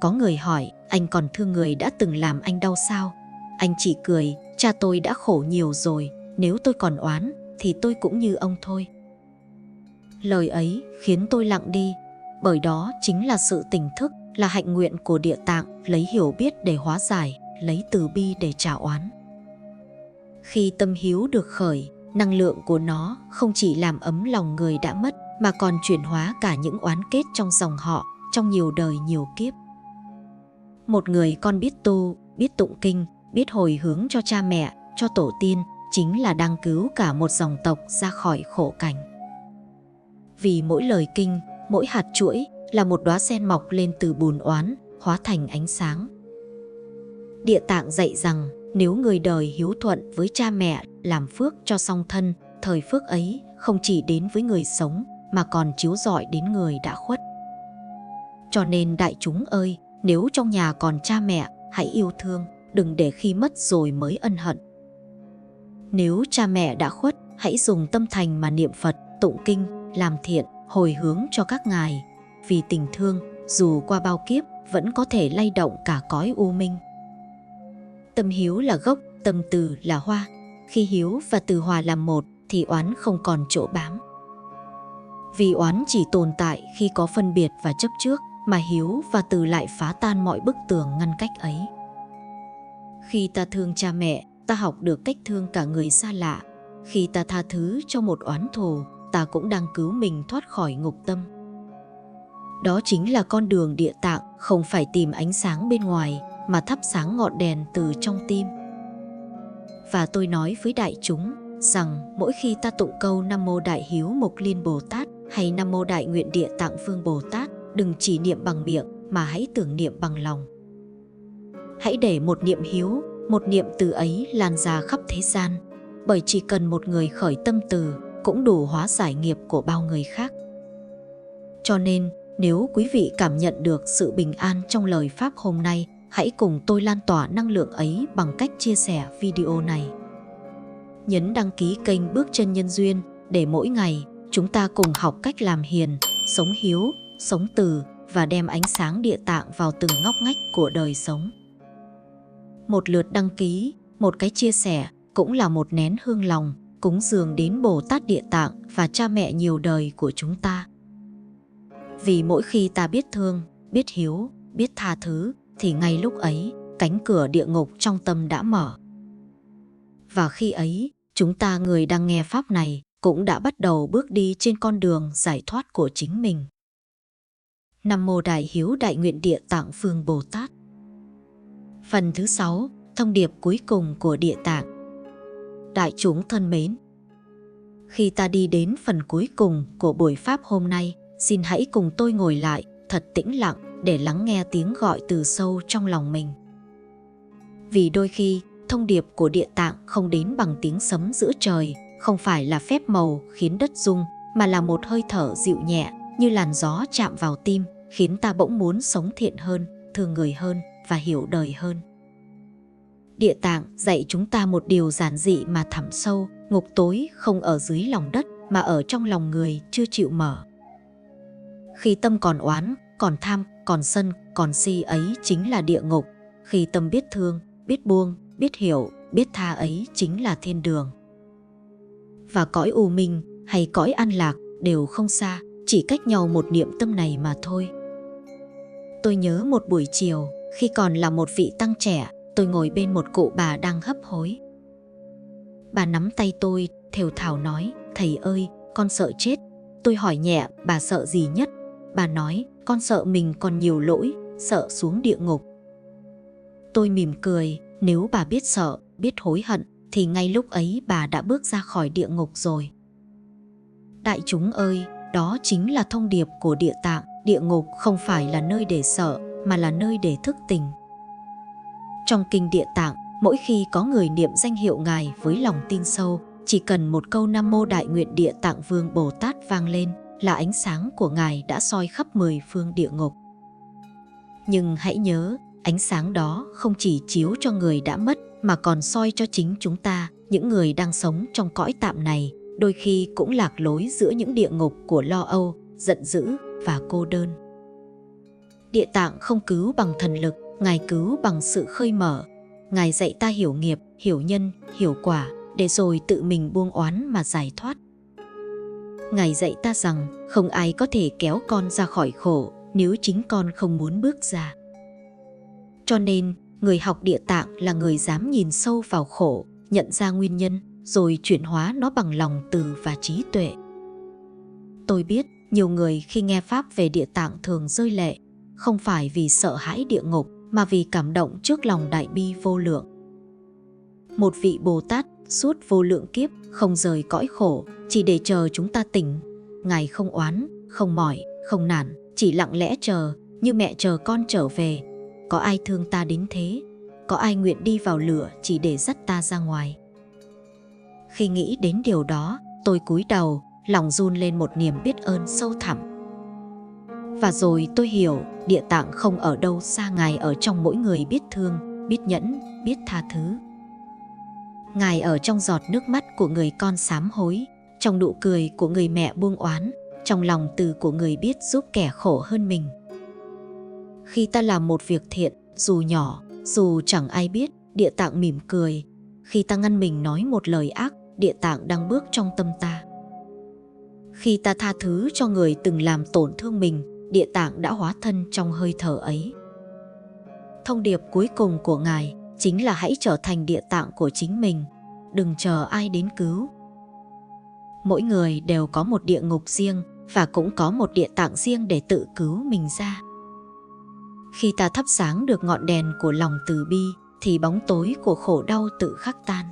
Có người hỏi, anh còn thương người đã từng làm anh đau sao? Anh chỉ cười, cha tôi đã khổ nhiều rồi, nếu tôi còn oán, thì tôi cũng như ông thôi. Lời ấy khiến tôi lặng đi, bởi đó chính là sự tỉnh thức, là hạnh nguyện của Địa Tạng, lấy hiểu biết để hóa giải, lấy từ bi để trả oán. Khi tâm hiếu được khởi, năng lượng của nó không chỉ làm ấm lòng người đã mất, mà còn chuyển hóa cả những oán kết trong dòng họ, trong nhiều đời nhiều kiếp. Một người con biết tu, biết tụng kinh, biết hồi hướng cho cha mẹ, cho tổ tiên, chính là đang cứu cả một dòng tộc ra khỏi khổ cảnh. Vì mỗi lời kinh, mỗi hạt chuỗi là một đóa sen mọc lên từ bùn oán, hóa thành ánh sáng. Địa Tạng dạy rằng, nếu người đời hiếu thuận với cha mẹ, làm phước cho song thân, thời phước ấy không chỉ đến với người sống, mà còn chiếu rọi đến người đã khuất. Cho nên đại chúng ơi, nếu trong nhà còn cha mẹ, hãy yêu thương, đừng để khi mất rồi mới ân hận. Nếu cha mẹ đã khuất, hãy dùng tâm thành mà niệm Phật, tụng kinh, làm thiện, hồi hướng cho các ngài. Vì tình thương, dù qua bao kiếp, vẫn có thể lay động cả cõi u minh. Tâm hiếu là gốc, tâm từ là hoa. Khi hiếu và từ hòa làm một, thì oán không còn chỗ bám. Vì oán chỉ tồn tại khi có phân biệt và chấp trước, mà hiếu và từ lại phá tan mọi bức tường ngăn cách ấy. Khi ta thương cha mẹ, ta học được cách thương cả người xa lạ. Khi ta tha thứ cho một oán thù, ta cũng đang cứu mình thoát khỏi ngục tâm. Đó chính là con đường Địa Tạng, không phải tìm ánh sáng bên ngoài, mà thắp sáng ngọn đèn từ trong tim. Và tôi nói với đại chúng rằng mỗi khi ta tụng câu Nam Mô Đại Hiếu Mục Liên Bồ Tát hay Nam Mô Đại Nguyện Địa Tạng Vương Bồ Tát, đừng chỉ niệm bằng miệng mà hãy tưởng niệm bằng lòng. Hãy để một niệm hiếu, một niệm từ ấy lan ra khắp thế gian, bởi chỉ cần một người khởi tâm từ cũng đủ hóa giải nghiệp của bao người khác. Cho nên, nếu quý vị cảm nhận được sự bình an trong lời Pháp hôm nay, hãy cùng tôi lan tỏa năng lượng ấy bằng cách chia sẻ video này. Nhấn đăng ký kênh Bước Chân Nhân Duyên để mỗi ngày chúng ta cùng học cách làm hiền, sống hiếu, sống từ và đem ánh sáng Địa Tạng vào từng ngóc ngách của đời sống. Một lượt đăng ký, một cái chia sẻ cũng là một nén hương lòng cúng dường đến Bồ Tát Địa Tạng và cha mẹ nhiều đời của chúng ta. Vì mỗi khi ta biết thương, biết hiếu, biết tha thứ, thì ngay lúc ấy, cánh cửa địa ngục trong tâm đã mở. Và khi ấy, chúng ta người đang nghe Pháp này cũng đã bắt đầu bước đi trên con đường giải thoát của chính mình. Nam Mô Đại Hiếu Đại Nguyện Địa Tạng Vương Bồ Tát. Phần thứ 6, thông điệp cuối cùng của Địa Tạng. Đại chúng thân mến, Khi ta đi đến phần cuối cùng của buổi pháp hôm nay, xin hãy cùng tôi ngồi lại, thật tĩnh lặng để lắng nghe tiếng gọi từ sâu trong lòng mình. Vì đôi khi, thông điệp của Địa Tạng không đến bằng tiếng sấm giữa trời, không phải là phép màu khiến đất rung, mà là một hơi thở dịu nhẹ như làn gió chạm vào tim, khiến ta bỗng muốn sống thiện hơn, thương người hơn và hiểu đời hơn. Địa Tạng dạy chúng ta một điều giản dị mà thẳm sâu, ngục tối không ở dưới lòng đất mà ở trong lòng người chưa chịu mở. Khi tâm còn oán, còn tham, còn sân, còn si ấy chính là địa ngục. Khi tâm biết thương, biết buông, biết hiểu, biết tha ấy chính là thiên đường. Và cõi u minh hay cõi an lạc đều không xa, chỉ cách nhau một niệm tâm này mà thôi. Tôi nhớ một buổi chiều, khi còn là một vị tăng trẻ, tôi ngồi bên một cụ bà đang hấp hối. Bà nắm tay tôi, thều thào nói, thầy ơi, con sợ chết. Tôi hỏi nhẹ, bà sợ gì nhất? Bà nói, con sợ mình còn nhiều lỗi, sợ xuống địa ngục. Tôi mỉm cười, nếu bà biết sợ, biết hối hận, thì ngay lúc ấy bà đã bước ra khỏi địa ngục rồi. Đại chúng ơi, đó chính là thông điệp của Địa Tạng. Địa ngục không phải là nơi để sợ, mà là nơi để thức tỉnh. Trong kinh Địa Tạng, mỗi khi có người niệm danh hiệu Ngài với lòng tin sâu, chỉ cần một câu Nam Mô Đại Nguyện Địa Tạng Vương Bồ Tát vang lên là ánh sáng của Ngài đã soi khắp 10 phương địa ngục. Nhưng hãy nhớ, ánh sáng đó không chỉ chiếu cho người đã mất mà còn soi cho chính chúng ta, những người đang sống trong cõi tạm này, đôi khi cũng lạc lối giữa những địa ngục của lo âu, giận dữ và cô đơn. Địa Tạng không cứu bằng thần lực, Ngài cứu bằng sự khơi mở. Ngài dạy ta hiểu nghiệp, hiểu nhân, hiểu quả, để rồi tự mình buông oán mà giải thoát. Ngài dạy ta rằng không ai có thể kéo con ra khỏi khổ nếu chính con không muốn bước ra. Cho nên, người học Địa Tạng là người dám nhìn sâu vào khổ, nhận ra nguyên nhân, rồi chuyển hóa nó bằng lòng từ và trí tuệ. Tôi biết, nhiều người khi nghe Pháp về Địa Tạng thường rơi lệ, không phải vì sợ hãi địa ngục, mà vì cảm động trước lòng đại bi vô lượng. Một vị Bồ Tát suốt vô lượng kiếp không rời cõi khổ, chỉ để chờ chúng ta tỉnh. Ngài không oán, không mỏi, không nản, chỉ lặng lẽ chờ, như mẹ chờ con trở về. Có ai thương ta đến thế? Có ai nguyện đi vào lửa chỉ để dắt ta ra ngoài? Khi nghĩ đến điều đó, tôi cúi đầu, lòng run lên một niềm biết ơn sâu thẳm. Và rồi tôi hiểu, Địa Tạng không ở đâu xa, Ngài ở trong mỗi người biết thương, biết nhẫn, biết tha thứ. Ngài ở trong giọt nước mắt của người con sám hối, trong nụ cười của người mẹ buông oán, trong lòng từ của người biết giúp kẻ khổ hơn mình. Khi ta làm một việc thiện, dù nhỏ, dù chẳng ai biết, Địa Tạng mỉm cười. Khi ta ngăn mình nói một lời ác, Địa Tạng đang bước trong tâm ta. Khi ta tha thứ cho người từng làm tổn thương mình, Địa Tạng đã hóa thân trong hơi thở ấy. Thông điệp cuối cùng của Ngài chính là hãy trở thành Địa Tạng của chính mình, đừng chờ ai đến cứu. Mỗi người đều có một địa ngục riêng và cũng có một Địa Tạng riêng để tự cứu mình ra. Khi ta thắp sáng được ngọn đèn của lòng từ bi, thì bóng tối của khổ đau tự khắc tan.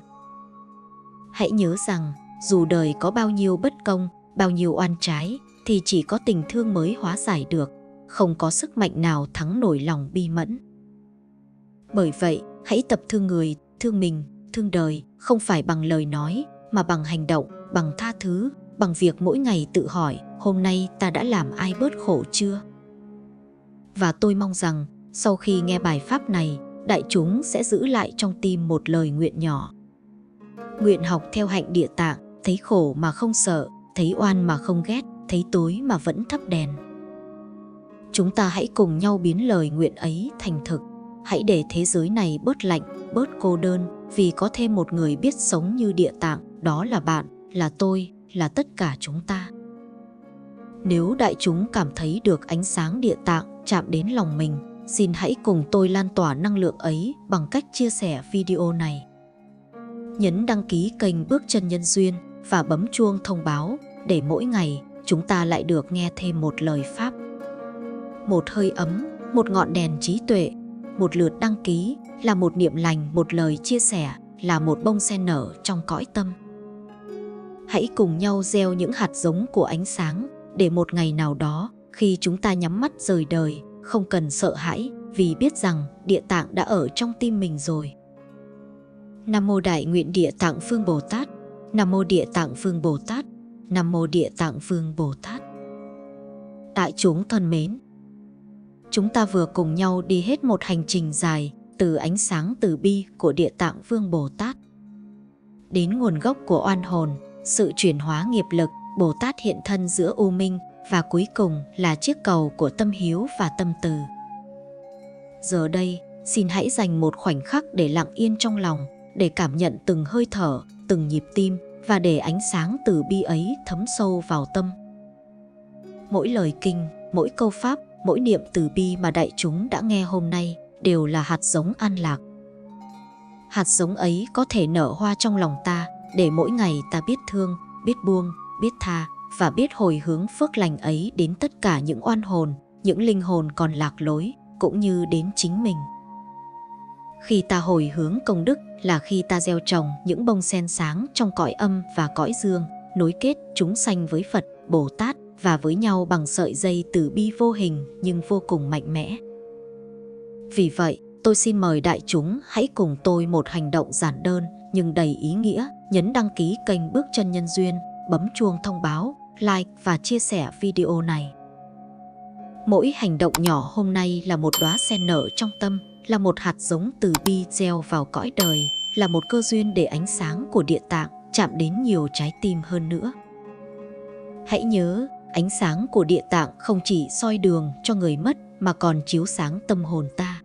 Hãy nhớ rằng, dù đời có bao nhiêu bất công, bao nhiêu oan trái, thì chỉ có tình thương mới hóa giải được, không có sức mạnh nào thắng nổi lòng bi mẫn. Bởi vậy, hãy tập thương người, thương mình, thương đời, không phải bằng lời nói, mà bằng hành động, bằng tha thứ, bằng việc mỗi ngày tự hỏi, hôm nay ta đã làm ai bớt khổ chưa? Và tôi mong rằng, sau khi nghe bài pháp này, đại chúng sẽ giữ lại trong tim một lời nguyện nhỏ. Nguyện học theo hạnh Địa Tạng, thấy khổ mà không sợ, thấy oan mà không ghét, thấy tối mà vẫn thắp đèn. Chúng ta hãy cùng nhau biến lời nguyện ấy thành thực. Hãy để thế giới này bớt lạnh, bớt cô đơn, vì có thêm một người biết sống như Địa Tạng, đó là bạn, là tôi, là tất cả chúng ta. Nếu đại chúng cảm thấy được ánh sáng Địa Tạng chạm đến lòng mình, xin hãy cùng tôi lan tỏa năng lượng ấy bằng cách chia sẻ video này. Nhấn đăng ký kênh Bước Chân Nhân Duyên và bấm chuông thông báo để mỗi ngày chúng ta lại được nghe thêm một lời pháp. Một hơi ấm, một ngọn đèn trí tuệ, một lượt đăng ký là một niệm lành, một lời chia sẻ là một bông sen nở trong cõi tâm. Hãy cùng nhau gieo những hạt giống của ánh sáng để một ngày nào đó khi chúng ta nhắm mắt rời đời, không cần sợ hãi vì biết rằng Địa Tạng đã ở trong tim mình rồi. Nam mô Đại Nguyện Địa Tạng Phương Bồ Tát. Nam mô Địa Tạng Phương Bồ Tát. Nam mô Địa Tạng Phương Bồ Tát. Đại chúng thân mến, chúng ta vừa cùng nhau đi hết một hành trình dài từ ánh sáng từ bi của Địa Tạng Vương Bồ Tát đến nguồn gốc của oan hồn, sự chuyển hóa nghiệp lực, Bồ Tát hiện thân giữa u minh, và cuối cùng là chiếc cầu của tâm hiếu và tâm từ. Giờ đây, xin hãy dành một khoảnh khắc để lặng yên trong lòng, để cảm nhận từng hơi thở, từng nhịp tim, và để ánh sáng từ bi ấy thấm sâu vào tâm. Mỗi lời kinh, mỗi câu pháp, mỗi niệm từ bi mà đại chúng đã nghe hôm nay đều là hạt giống an lạc. Hạt giống ấy có thể nở hoa trong lòng ta để mỗi ngày ta biết thương, biết buông, biết tha và biết hồi hướng phước lành ấy đến tất cả những oan hồn, những linh hồn còn lạc lối, cũng như đến chính mình. Khi ta hồi hướng công đức là khi ta gieo trồng những bông sen sáng trong cõi âm và cõi dương, nối kết chúng sanh với Phật, Bồ Tát và với nhau bằng sợi dây từ bi vô hình nhưng vô cùng mạnh mẽ. Vì vậy, tôi xin mời đại chúng hãy cùng tôi một hành động giản đơn nhưng đầy ý nghĩa, nhấn đăng ký kênh Bước Chân Nhân Duyên, bấm chuông thông báo, like và chia sẻ video này. Mỗi hành động nhỏ hôm nay là một đóa sen nở trong tâm, là một hạt giống từ bi gieo vào cõi đời, là một cơ duyên để ánh sáng của Địa Tạng chạm đến nhiều trái tim hơn nữa. Hãy nhớ, ánh sáng của Địa Tạng không chỉ soi đường cho người mất mà còn chiếu sáng tâm hồn ta.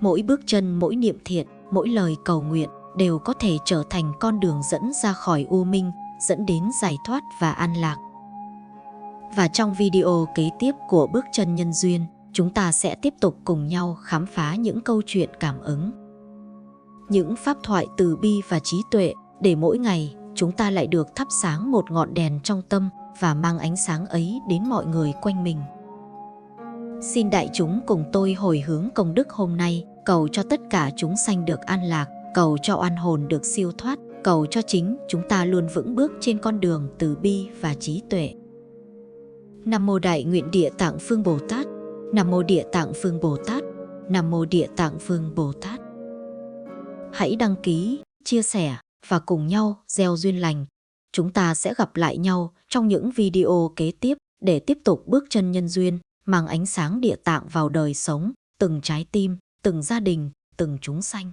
Mỗi bước chân, mỗi niệm thiện, mỗi lời cầu nguyện đều có thể trở thành con đường dẫn ra khỏi u minh, dẫn đến giải thoát và an lạc. Và trong video kế tiếp của Bước Chân Nhân Duyên, chúng ta sẽ tiếp tục cùng nhau khám phá những câu chuyện cảm ứng, những pháp thoại từ bi và trí tuệ để mỗi ngày chúng ta lại được thắp sáng một ngọn đèn trong tâm và mang ánh sáng ấy đến mọi người quanh mình. Xin đại chúng cùng tôi hồi hướng công đức hôm nay, cầu cho tất cả chúng sanh được an lạc, cầu cho oan hồn được siêu thoát, cầu cho chính chúng ta luôn vững bước trên con đường từ bi và trí tuệ. Nam mô Đại Nguyện Địa Tạng Phương Bồ Tát. Nam mô Địa Tạng Phương Bồ Tát. Nam mô Địa Tạng Phương Bồ Tát. Hãy đăng ký, chia sẻ và cùng nhau gieo duyên lành. Chúng ta sẽ gặp lại nhau trong những video kế tiếp để tiếp tục bước chân nhân duyên, mang ánh sáng Địa Tạng vào đời sống, từng trái tim, từng gia đình, từng chúng sanh.